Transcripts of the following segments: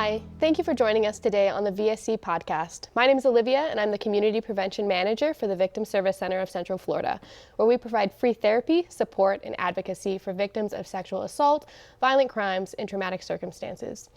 Hi, thank you for joining us today on the VSC podcast. My name is Olivia, and I'm the Community Prevention Manager for the Victim Service Center of Central Florida, where we provide free therapy, support, and advocacy for victims of sexual assault, violent crimes, and traumatic circumstances.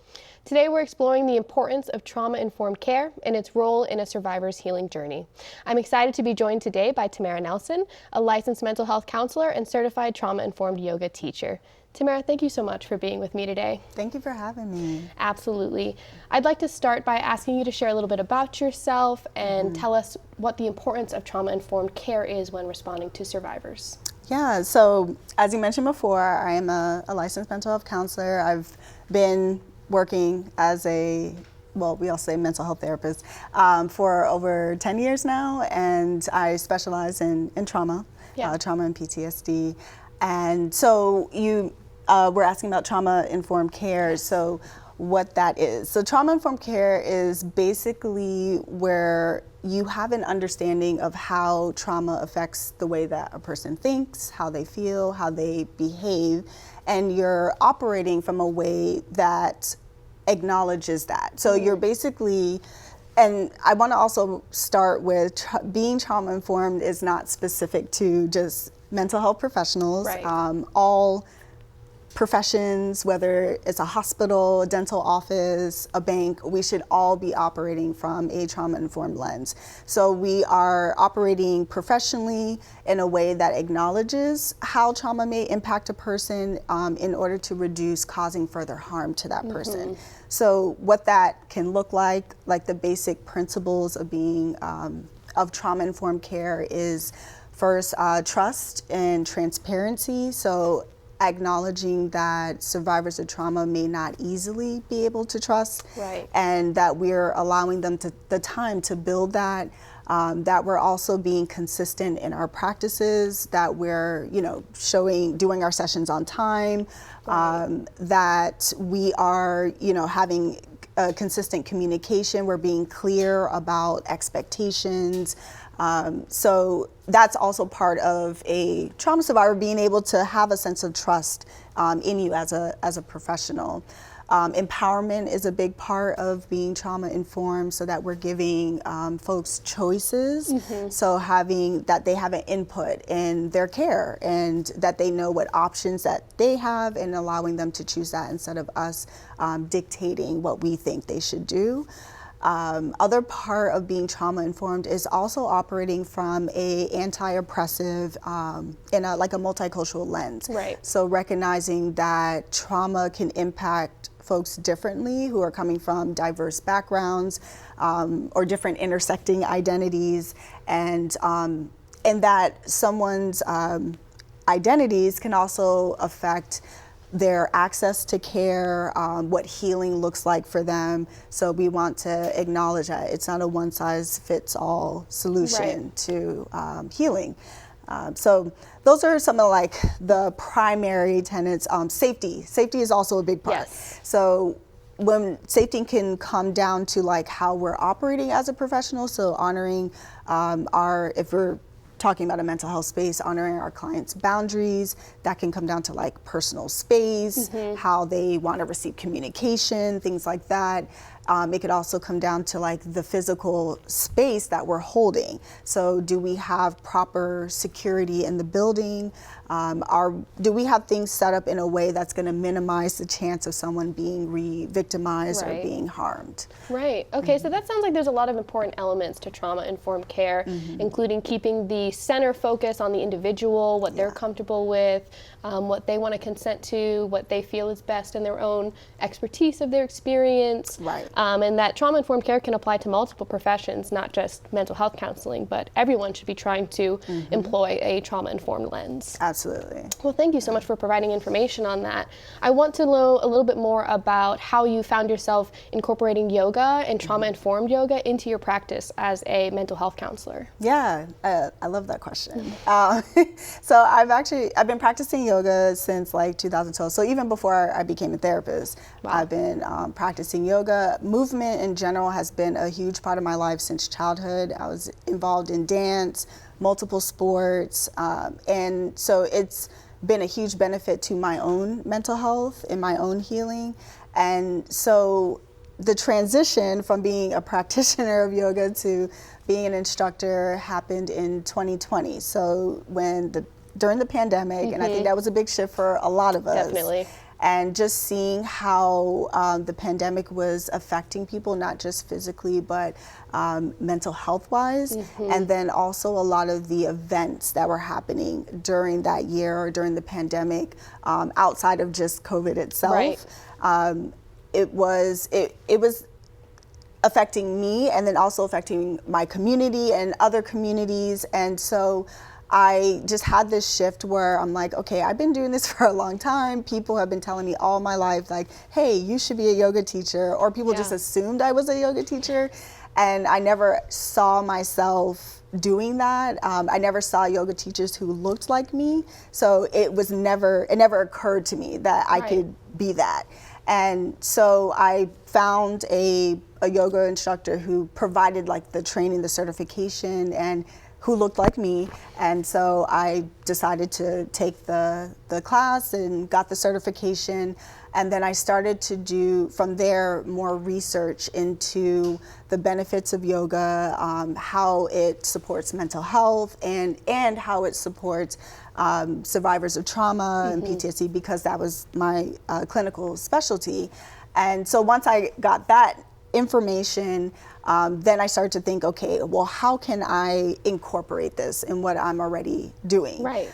Today, we're exploring the importance of trauma-informed care and its role in a survivor's healing journey. I'm excited to be joined today by Tamara Nelson, a licensed mental health counselor and certified trauma-informed yoga teacher. Tamara, thank you so much for being with me today. Thank you for having me. Absolutely. I'd like to start by asking you to share a little bit about yourself and tell us what the importance of trauma-informed care is when responding to survivors. Yeah, so as you mentioned before, I am a licensed mental health counselor. I've been working as we all say mental health therapist, for over 10 years now, and I specialize in trauma, trauma and PTSD. And so you were asking about trauma-informed care, so what that is. So trauma-informed care is basically where you have an understanding of how trauma affects the way that a person thinks, how they feel, how they behave, and you're operating from a way that acknowledges that. So you're basically, and I want to also start with being trauma-informed is not specific to just mental health professionals. Right. All professions, whether it's a hospital, a dental office, a bank, we should all be operating from a trauma-informed lens. So we are operating professionally in a way that acknowledges how trauma may impact a person in order to reduce causing further harm to that person. So what that can look like the basic principles of being of trauma-informed care is first, trust and transparency. So acknowledging that survivors of trauma may not easily be able to trust, Right. and that we're allowing them the time to build that, that we're also being consistent in our practices, that we're, doing our sessions on time, that we are, having consistent communication, we're being clear about expectations. So that's also part of a trauma survivor, being able to have a sense of trust in you as a professional. Empowerment is a big part of being trauma informed, so that we're giving folks choices. So having that they have an input in their care, and that they know what options that they have, and allowing them to choose that instead of us dictating what we think they should do. Other part of being trauma-informed is also operating from a anti-oppressive, in a multicultural lens. Right. So recognizing that trauma can impact folks differently who are coming from diverse backgrounds, or different intersecting identities, and that someone's identities can also affect their access to care, what healing looks like for them. So we want to acknowledge that it's not a one-size-fits-all solution to healing. So those are some of the primary tenets. Safety is also a big part. Yes. So when safety can come down to how we're operating as a professional, so honoring if we're talking about a mental health space, honoring our clients' boundaries. That can come down to personal space, how they want to receive communication, things like that. It could also come down to the physical space that we're holding. So do we have proper security in the building? Do we have things set up in a way that's going to minimize the chance of someone being re-victimized or being harmed? Right. Okay, so that sounds like there's a lot of important elements to trauma-informed care, including keeping the center focus on the individual, what they're comfortable with, what they want to consent to, what they feel is best in their own expertise of their experience. Right. And that trauma-informed care can apply to multiple professions, not just mental health counseling, but everyone should be trying to employ a trauma-informed lens. Absolutely. Well, thank you so much for providing information on that. I want to know a little bit more about how you found yourself incorporating yoga and trauma-informed yoga into your practice as a mental health counselor. Yeah, I love that question. So I've been practicing yoga since 2012. So even before I became a therapist, I've been practicing yoga. Movement in general has been a huge part of my life since childhood. I was involved in dance, multiple sports, and so it's been a huge benefit to my own mental health and my own healing. And so the transition from being a practitioner of yoga to being an instructor happened in 2020. So during the pandemic, and I think that was a big shift for a lot of us. Definitely. And just seeing how the pandemic was affecting people, not just physically, but mental health wise. And then also a lot of the events that were happening during that year or during the pandemic, outside of just COVID itself. Right. It was affecting me, and then also affecting my community and other communities. And so I just had this shift where I'm like, okay, I've been doing this for a long time. People have been telling me all my life, like, hey, you should be a yoga teacher. Or people just assumed I was a yoga teacher. And I never saw myself doing that. I never saw yoga teachers who looked like me. So it never occurred to me that I could be that. And so I found a yoga instructor who provided like the training, the certification, and who looked like me. And so I decided to take the class and got the certification. And then I started to do, from there, more research into the benefits of yoga, how it supports mental health, and how it supports survivors of trauma and PTSD, because that was my clinical specialty. And so once I got that information, then I started to think, okay, well, how can I incorporate this in what I'm already doing? Right.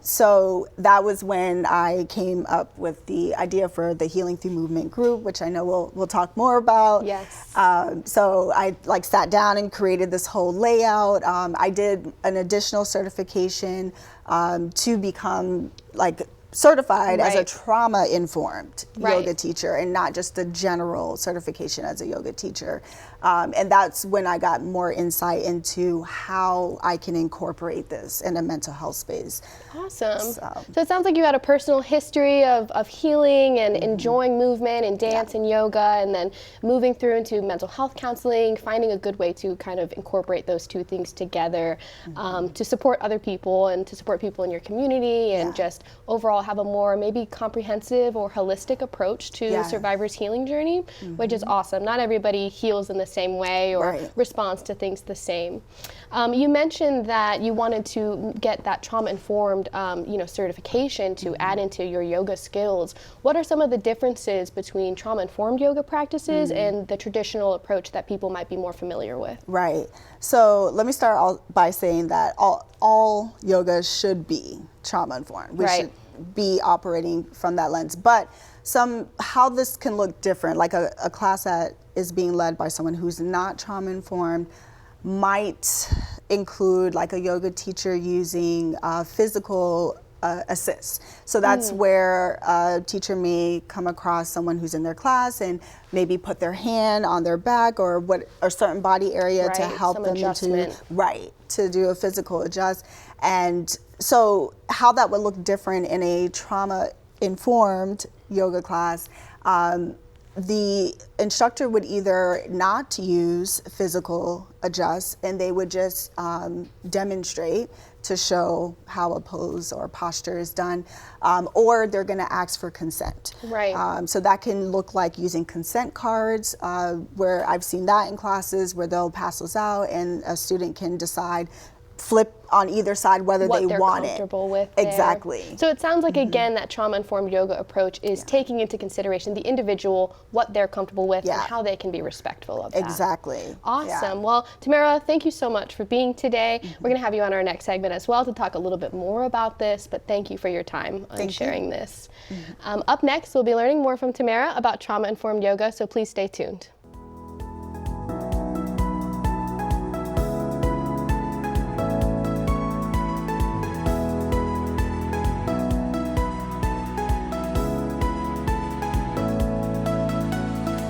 So that was when I came up with the idea for the Healing Through Movement group, which I know we'll talk more about. Yes. So I sat down and created this whole layout. I did an additional certification to become certified as a trauma-informed yoga teacher, and not just a general certification as a yoga teacher. And that's when I got more insight into how I can incorporate this in a mental health space. Awesome. So it sounds like you had a personal history of healing and enjoying movement and dance and yoga, and then moving through into mental health counseling, finding a good way to kind of incorporate those two things together to support other people and to support people in your community, and just overall have a more maybe comprehensive or holistic approach to the survivor's healing journey, which is awesome. Not everybody heals in the same way or responds to things the same. You mentioned that you wanted to get that trauma-informed certification to add into your yoga skills. What are some of the differences between trauma-informed yoga practices and the traditional approach that people might be more familiar with? Right. So let me start by saying that all yoga should be trauma-informed. We should be operating from that lens. But how this can look different, like a class that is being led by someone who's not trauma-informed might include like a yoga teacher using physical assists. So that's where a teacher may come across someone who's in their class and maybe put their hand on their back or a certain body area to help them to do a physical adjust. And so how that would look different in a trauma-informed yoga class, the instructor would either not use physical adjusts, and they would just demonstrate to show how a pose or posture is done, or they're going to ask for consent. Right. So that can look like using consent cards, where I've seen that in classes where they'll pass those out, and a student can decide, flip on either side whether they want it. What they're comfortable with there. Exactly. So it sounds like, again, that trauma-informed yoga approach is taking into consideration the individual, what they're comfortable with, and how they can be respectful of that. Exactly. Awesome. Well, Tamara, thank you so much for being today. We're going to have you on our next segment as well to talk a little bit more about this, but thank you for your time on sharing this. Up next, we'll be learning more from Tamara about trauma-informed yoga, so please stay tuned.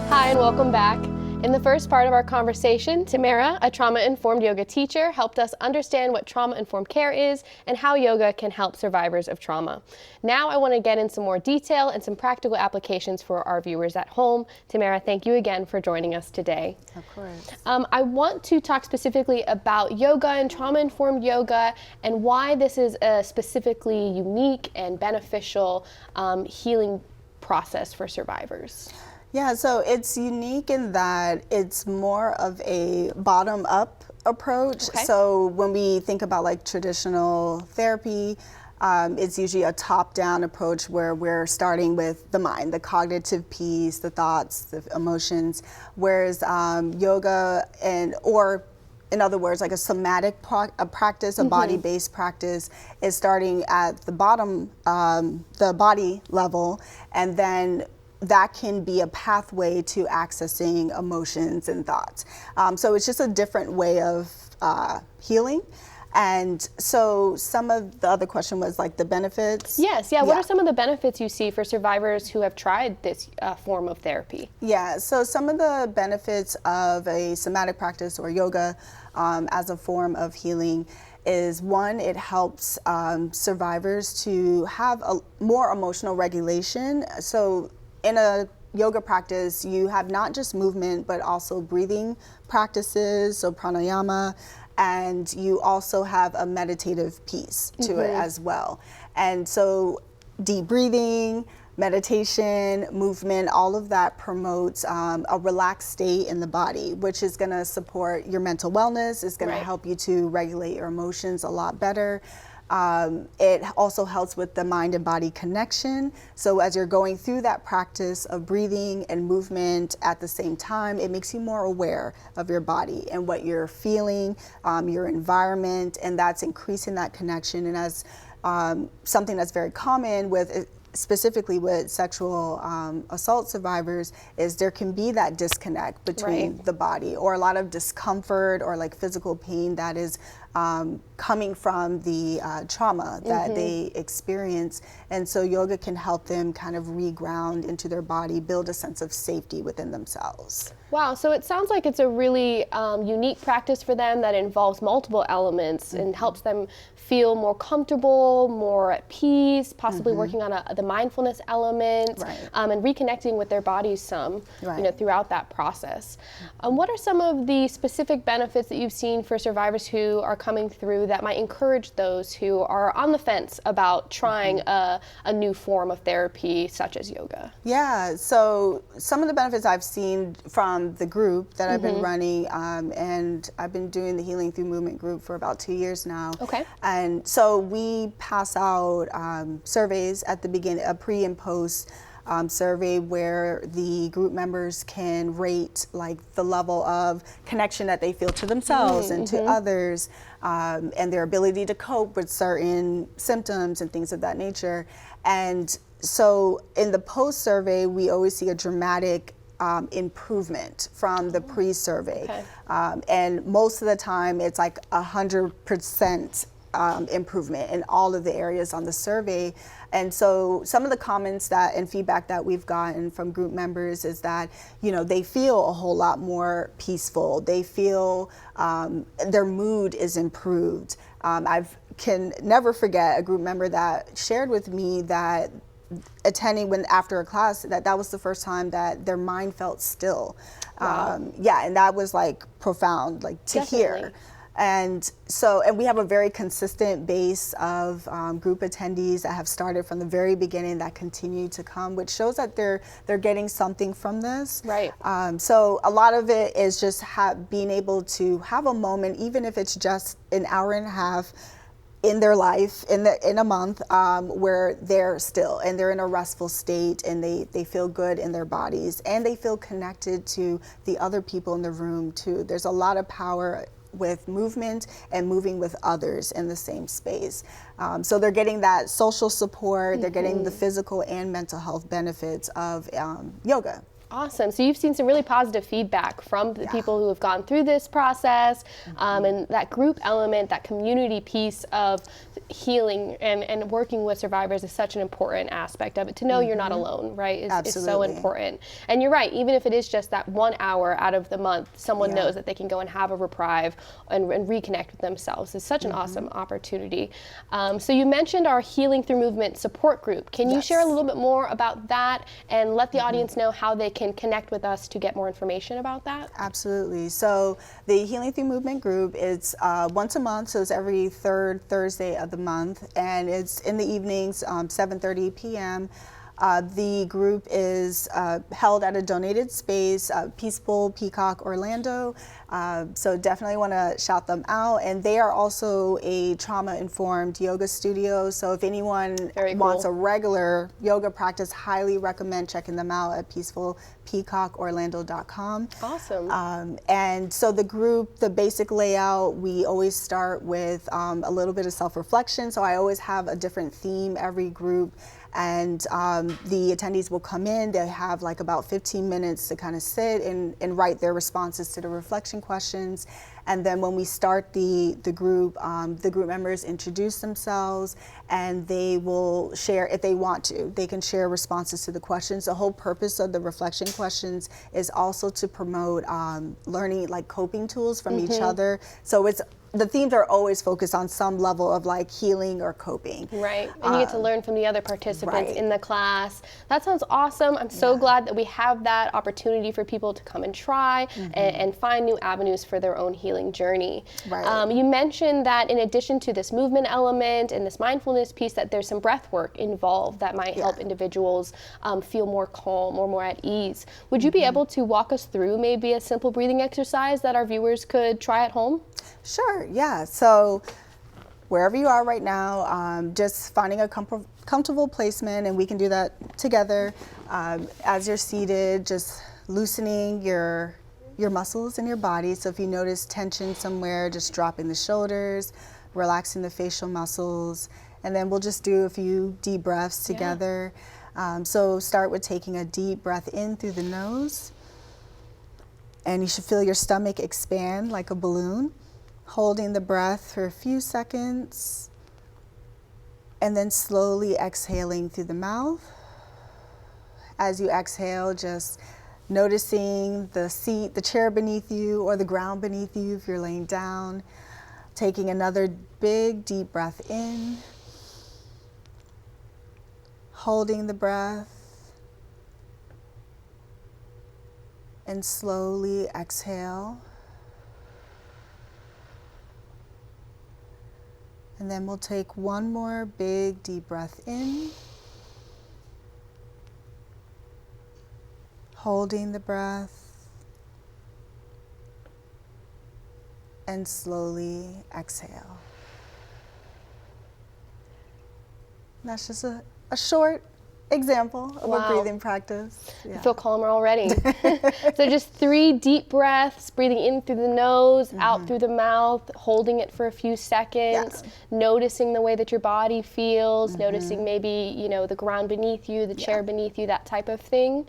Hi, and welcome back. In the first part of our conversation, Tamara, a trauma-informed yoga teacher, helped us understand what trauma-informed care is and how yoga can help survivors of trauma. Now I want to get in some more detail and some practical applications for our viewers at home. Tamara, thank you again for joining us today. Of course. I want to talk specifically about yoga and trauma-informed yoga and why this is a specifically unique and beneficial healing process for survivors. Yeah, so it's unique in that it's more of a bottom-up approach. Okay. So when we think about like traditional therapy, it's usually a top-down approach where we're starting with the mind, the cognitive piece, the thoughts, the emotions, whereas yoga or in other words, like a somatic practice, a body-based practice, is starting at the bottom, the body level, and then that can be a pathway to accessing emotions and thoughts. So it's just a different way of healing. And so some of the other question was like the benefits. Yes, yeah. What are some of the benefits you see for survivors who have tried this form of therapy? Yeah, so some of the benefits of a somatic practice or yoga as a form of healing is, one, it helps survivors to have a more emotional regulation. So in a yoga practice, you have not just movement, but also breathing practices, so pranayama, and you also have a meditative piece to it as well. And so deep breathing, meditation, movement, all of that promotes a relaxed state in the body, which is going to support your mental wellness, is going to help you to regulate your emotions a lot better. It also helps with the mind and body connection. So as you're going through that practice of breathing and movement at the same time, it makes you more aware of your body and what you're feeling, your environment, and that's increasing that connection. And as something that's very common with specifically with sexual assault survivors is there can be that disconnect between the body, or a lot of discomfort or like physical pain that is coming from the trauma that they experience. And so yoga can help them kind of reground into their body, build a sense of safety within themselves. Wow, so it sounds like it's a really unique practice for them that involves multiple elements and helps them feel more comfortable, more at peace, possibly working on the mindfulness element, and reconnecting with their bodies some, throughout that process. What are some of the specific benefits that you've seen for survivors who are coming through that might encourage those who are on the fence about trying a new form of therapy such as yoga? Yeah, so some of the benefits I've seen from the group that I've been running, and I've been doing the Healing Through Movement group for about 2 years now. Okay. And so we pass out surveys at the beginning, a pre and post survey where the group members can rate like the level of connection that they feel to themselves and to others, and their ability to cope with certain symptoms and things of that nature. And so in the post survey, we always see a dramatic improvement from the pre-survey. And most of the time it's like 100% improvement in all of the areas on the survey. And so some of the comments and feedback that we've gotten from group members is that, they feel a whole lot more peaceful. They feel their mood is improved. Can never forget a group member that shared with me that attending after a class that was the first time that their mind felt still. And that was like profound, like to hear. And we have a very consistent base of group attendees that have started from the very beginning that continue to come, which shows that they're getting something from this. So a lot of it is just being able to have a moment, even if it's just an hour and a half in their life, in a month, where they're still and they're in a restful state and they feel good in their bodies and they feel connected to the other people in the room too. There's a lot of power with movement and moving with others in the same space. So they're getting that social support, they're getting the physical and mental health benefits of yoga. Awesome. So you've seen some really positive feedback from the people who have gone through this process, and that group element, that community piece of healing and working with survivors is such an important aspect of it. To know you're not alone, right, is so important. And you're right, even if it is just that 1 hour out of the month, someone knows that they can go and have a reprieve and reconnect with themselves. It's such an awesome opportunity. So you mentioned our Healing Through Movement support group. Can you share a little bit more about that and let the audience know how they can connect with us to get more information about that? Absolutely. So the Healing Through Movement group is once a month, so it's every third Thursday of the month, and it's in the evenings, 7:30 p.m. The group is held at a donated space, Peaceful Peacock, Orlando. So definitely want to shout them out. And they are also a trauma-informed yoga studio. So if anyone wants a regular yoga practice, highly recommend checking them out at peacefulpeacockorlando.com. Awesome. And so the group, the basic layout, we always start with a little bit of self-reflection. So I always have a different theme every group. And the attendees will come in, they have like about 15 minutes to kind of sit and write their responses to the reflection questions. And then when we start the group members introduce themselves and they will share, if they want to, they can share responses to the questions. The whole purpose of the reflection questions is also to promote learning like coping tools from each other. So the themes are always focused on some level of like healing or coping. Right, and you get to learn from the other participants in the class. That sounds awesome. I'm so glad that we have that opportunity for people to come and try and find new avenues for their own healing journey. Right. You mentioned that in addition to this movement element and this mindfulness piece, that there's some breath work involved that might help individuals feel more calm or more at ease. Would you be able to walk us through maybe a simple breathing exercise that our viewers could try at home? Sure, yeah. So wherever you are right now, just finding a comfortable placement, and we can do that together. As you're seated, just loosening your muscles in your body. So if you notice tension somewhere, just dropping the shoulders, relaxing the facial muscles, and then we'll just do a few deep breaths together. So start with taking a deep breath in through the nose, and you should feel your stomach expand like a balloon. Holding the breath for a few seconds, and then slowly exhaling through the mouth. As you exhale, just noticing the seat, the chair beneath you, or the ground beneath you if you're laying down. Taking another big deep breath in, holding the breath, and slowly exhale. And then we'll take one more big deep breath in, holding the breath, and slowly exhale. And that's just a short example of a breathing practice. I feel calmer already. So just 3 deep breaths, breathing in through the nose, out through the mouth, holding it for a few seconds, noticing the way that your body feels, noticing maybe, the ground beneath you, the chair beneath you, that type of thing.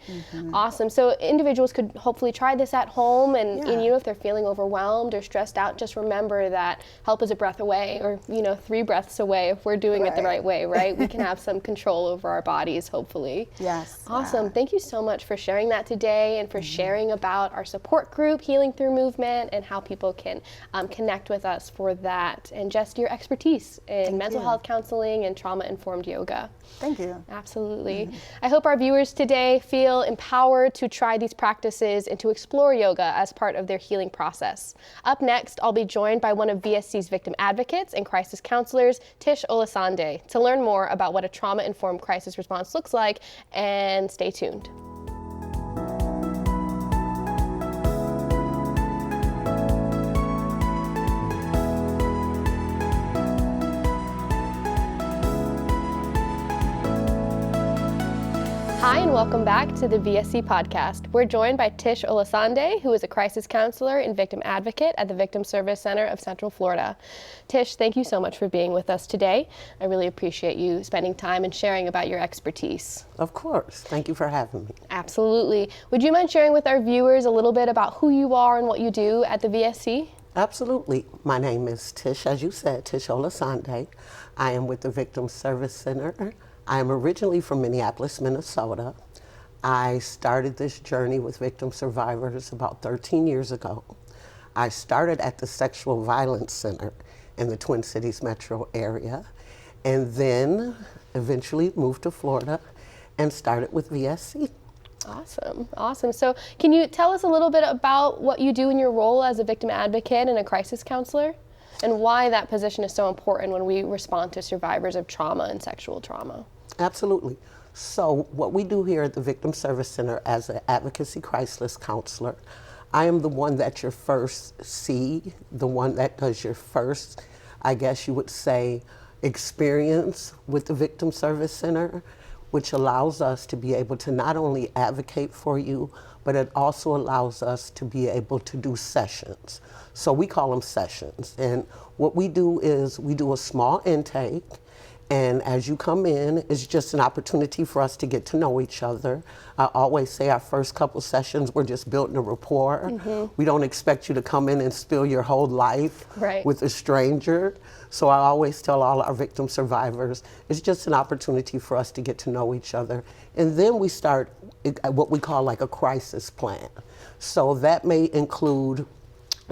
Awesome. So individuals could hopefully try this at home, and if they're feeling overwhelmed or stressed out, just remember that help is a breath away, or 3 breaths away if we're doing it the right way, right? We can have some control over our bodies, hopefully. Yes. Awesome. Thank you so much for sharing that today and for sharing about our support group, Healing Through Movement, and how people can connect with us for that, and just your expertise in mental health counseling and trauma-informed yoga. Thank you. Absolutely. I hope our viewers today feel empowered to try these practices and to explore yoga as part of their healing process. Up next, I'll be joined by one of VSC's victim advocates and crisis counselors, Tish Olasande, to learn more about what a trauma-informed crisis response looks like, and stay tuned. Hi, and welcome back to the VSC podcast. We're joined by Tish Olasande, who is a crisis counselor and victim advocate at the Victim Service Center of Central Florida. Tish, thank you so much for being with us today. I really appreciate you spending time and sharing about your expertise. Of course. Thank you for having me. Absolutely. Would you mind sharing with our viewers a little bit about who you are and what you do at the VSC? Absolutely. My name is Tish, as you said, Tish Olasande. I am with the Victim Service Center. I am originally from Minneapolis, Minnesota. I started this journey with victim survivors about 13 years ago. I started at the Sexual Violence Center in the Twin Cities metro area, and then eventually moved to Florida and started with VSC. Awesome, awesome. So can you tell us a little bit about what you do in your role as a victim advocate and a crisis counselor, and why that position is so important when we respond to survivors of trauma and sexual trauma? Absolutely. So what we do here at the Victim Service Center as an advocacy crisis counselor, I am the one that you first see, the one that does your first, I guess you would say, experience with the Victim Service Center, which allows us to be able to not only advocate for you, but it also allows us to be able to do sessions. So we call them sessions. And what we do is we do a small intake. And as you come in, it's just an opportunity for us to get to know each other. I always say our first couple sessions, we're just building a rapport. We don't expect you to come in and spill your whole life with a stranger. So I always tell all our victim survivors, it's just an opportunity for us to get to know each other. And then we start what we call like a crisis plan. So that may include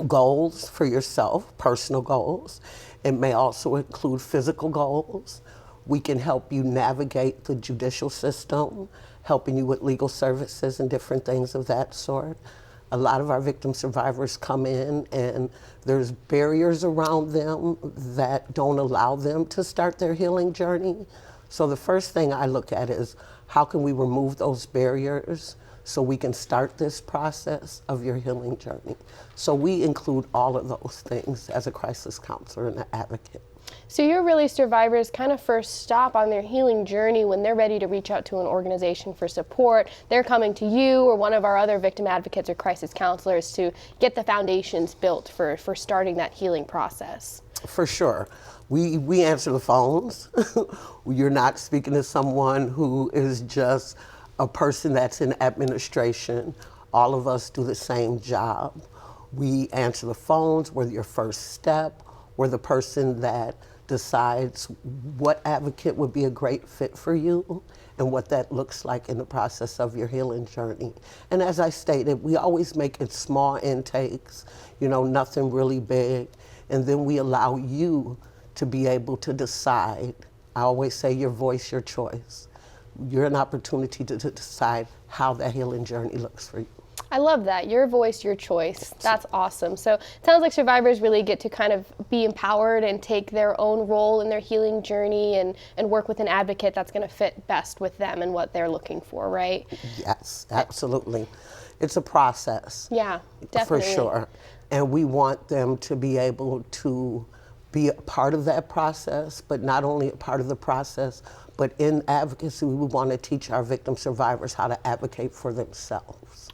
goals for yourself, personal goals. It may also include physical goals. We can help you navigate the judicial system, helping you with legal services and different things of that sort. A lot of our victim survivors come in and there's barriers around them that don't allow them to start their healing journey. So the first thing I look at is how can we remove those barriers so we can start this process of your healing journey. So we include all of those things as a crisis counselor and an advocate. So you're really survivors kind of first stop on their healing journey when they're ready to reach out to an organization for support. They're coming to you or one of our other victim advocates or crisis counselors to get the foundations built for starting that healing process. For sure. We answer the phones. You're not speaking to someone who is just a person that's in administration. All of us do the same job. We answer the phones. We're your first step. We're the person that decides what advocate would be a great fit for you and what that looks like in the process of your healing journey. And as I stated, we always make it small intakes, nothing really big. And then we allow you to be able to decide. I always say your voice, your choice. You're an opportunity to decide how that healing journey looks for you. I love that. Your voice, your choice. That's awesome. So it sounds like survivors really get to kind of be empowered and take their own role in their healing journey and work with an advocate that's going to fit best with them and what they're looking for, right? Yes, absolutely. It's a process. Yeah, definitely. For sure. And we want them to be able to be a part of that process, but not only a part of the process, but in advocacy, we want to teach our victim survivors how to advocate for themselves.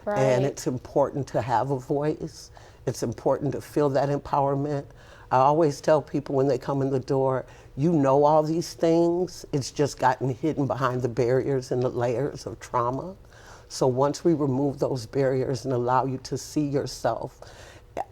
Right. And it's important to have a voice. It's important to feel that empowerment. I always tell people when they come in the door, you know all these things, it's just gotten hidden behind the barriers and the layers of trauma. So once we remove those barriers and allow you to see yourself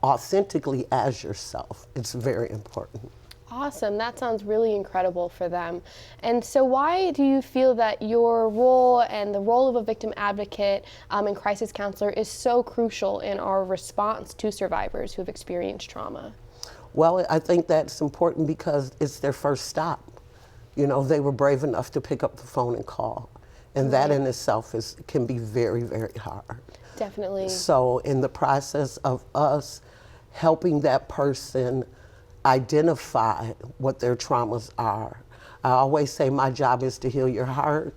authentically as yourself, it's very important. Awesome. That sounds really incredible for them. And so why do you feel that your role and the role of a victim advocate and crisis counselor is so crucial in our response to survivors who have experienced trauma? Well, I think that's important because it's their first stop. They were brave enough to pick up the phone and call. And that in itself can be very, very hard. Definitely. So in the process of us helping that person identify what their traumas are, I always say my job is to heal your heart,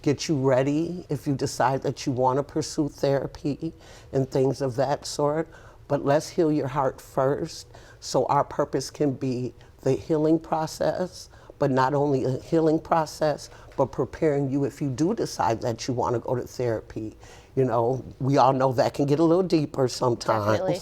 get you ready if you decide that you want to pursue therapy and things of that sort. But let's heal your heart first so our purpose can be the healing process, but not only a healing process, but preparing you if you do decide that you want to go to therapy. We all know that can get a little deeper sometimes. Definitely.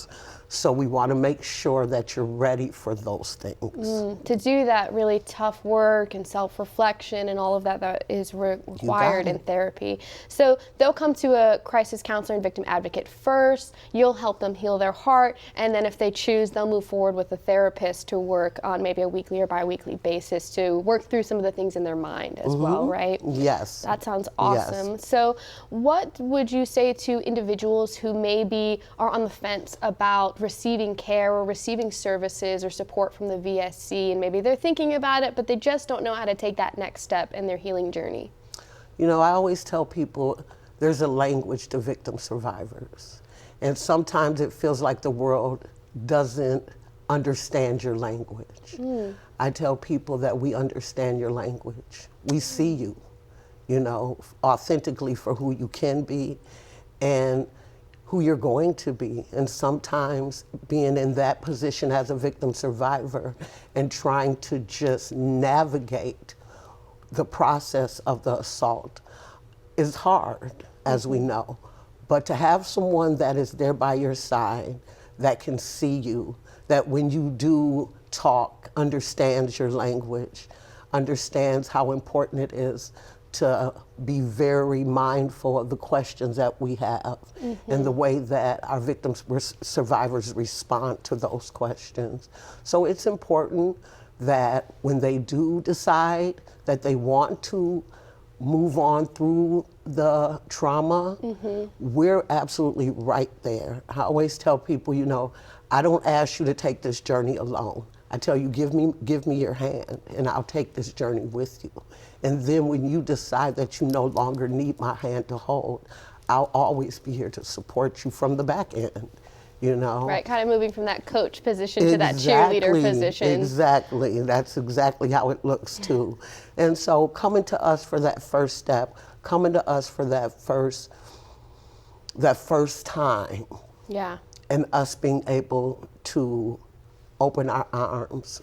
So we want to make sure that you're ready for those things. To do that really tough work and self-reflection and all of that is required in therapy. So they'll come to a crisis counselor and victim advocate first. You'll help them heal their heart. And then if they choose, they'll move forward with a therapist to work on maybe a weekly or bi-weekly basis to work through some of the things in their mind as well, right? Yes. That sounds awesome. Yes. So what would you say to individuals who maybe are on the fence about receiving care or receiving services or support from the VSC, and maybe they're thinking about it, but they just don't know how to take that next step in their healing journey? I always tell people there's a language to victim survivors. And sometimes it feels like the world doesn't understand your language. I tell people that we understand your language. We see you. you know, authentically for who you can be and who you're going to be. And sometimes being in that position as a victim survivor and trying to just navigate the process of the assault is hard, as we know. But to have someone that is there by your side, that can see you, that when you do talk, understands your language, understands how important it is to be very mindful of the questions that we have and the way that our victims, survivors respond to those questions. So it's important that when they do decide that they want to move on through the trauma, we're absolutely right there. I always tell people, you know, I don't ask you to take this journey alone. I tell you, give me your hand and I'll take this journey with you. And then when you decide that you no longer need my hand to hold, I'll always be here to support you from the back end, you know? Right, kind of moving from that coach position to that cheerleader position. Exactly, that's exactly how it looks too. And so coming to us for that first step, coming to us for that first time. Yeah. And us being able to open our arms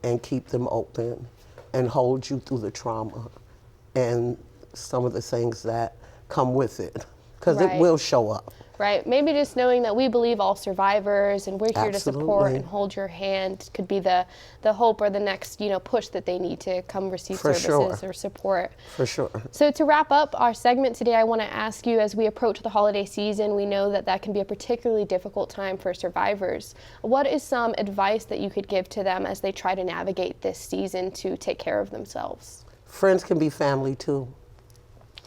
and keep them open and hold you through the trauma and some of the things that come with it, because it will show up. Right, maybe just knowing that we believe all survivors and we're here to support and hold your hand could be the hope or the next, you know, push that they need to come receive services or support. For sure. So to wrap up our segment today, I want to ask you, as we approach the holiday season, we know that that can be a particularly difficult time for survivors. What is some advice that you could give to them as they try to navigate this season to take care of themselves? Friends can be family too.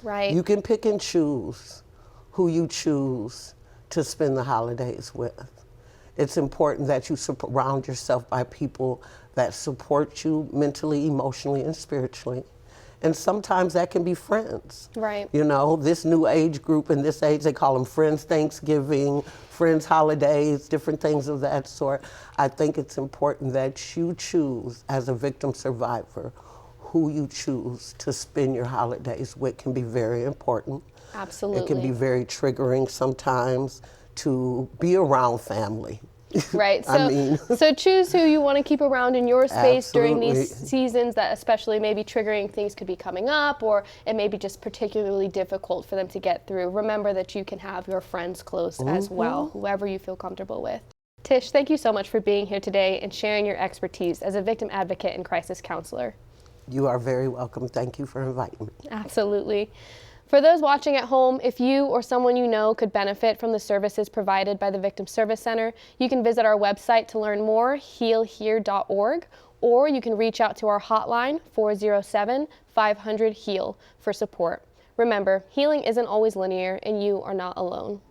Right. You can pick and choose who you choose to spend the holidays with. It's important that you surround yourself by people that support you mentally, emotionally, and spiritually. And sometimes that can be friends. Right. You know, this new age group in this age, they call them Friends Thanksgiving, Friends Holidays, different things of that sort. I think it's important that you choose, as a victim survivor, who you choose to spend your holidays with can be very important. Absolutely. It can be very triggering sometimes to be around family. Right. So, so choose who you want to keep around in your space during these seasons that especially maybe triggering things could be coming up, or it may be just particularly difficult for them to get through. Remember that you can have your friends close as well, whoever you feel comfortable with. Tish, thank you so much for being here today and sharing your expertise as a victim advocate and crisis counselor. You are very welcome. Thank you for inviting me. Absolutely. For those watching at home, if you or someone you know could benefit from the services provided by the Victim Service Center, you can visit our website to learn more, healhere.org, or you can reach out to our hotline, 407-500-HEAL, for support. Remember, healing isn't always linear, and you are not alone.